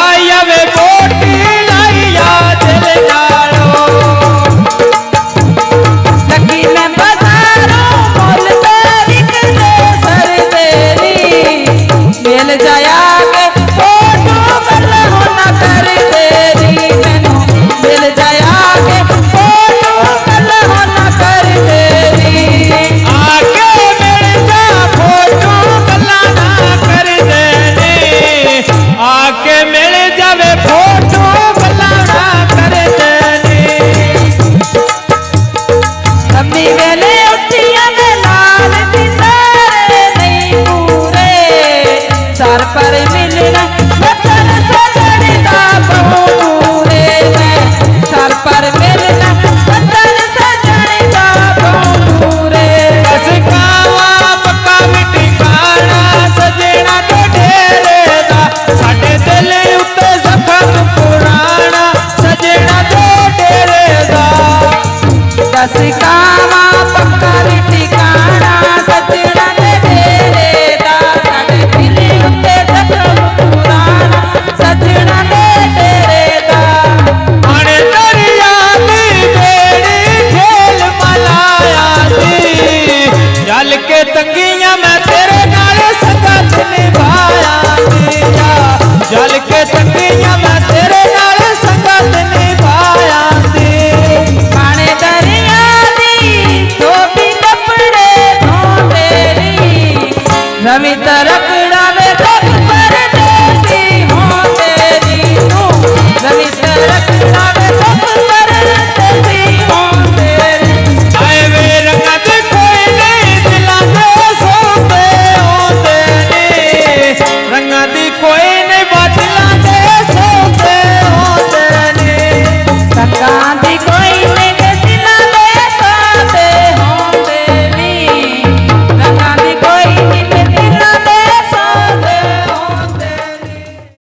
आई आवे बोटी लाइया दिल नालो लगी मैं बाजारों मोल तेरी किते सर तेरी मिल जाया के फोटो गल होना कर तेरी मैनू मिल जाया के फोटो गल होना कर तेरी आके मिल जा फोटो गल्ला ना कर देने आके मिल जावे फोटो गल्ला ना कर देने कभी वेले उठिया में लाल सितारे नहीं पूरे सर पर मिलना वतन सजनी दा बहुरे सर पर मिलना वतन सजनी दा बहुरे बस कावा पक्का मिट्टी काना सजना तो ढेरे दा साडे दिल उत्ते जख्म पुराना सजना तो ढेरे दा दस कावा पक्का भी ठिकाना सजना दे डेरे दा साडे दिल उत्ते जख्म पुराना सजना दे डेरे दा आने दरिया दी बेड़ी खेल मलाया दी जल के तंगियां मैं तेरे नाल संगत निभाया दिया जल के तंगियां मैं तेरे नाल संगत निभाया दी पाने दरिया दी धोबी कपड़े धो तेरी रवि तरकड़ा में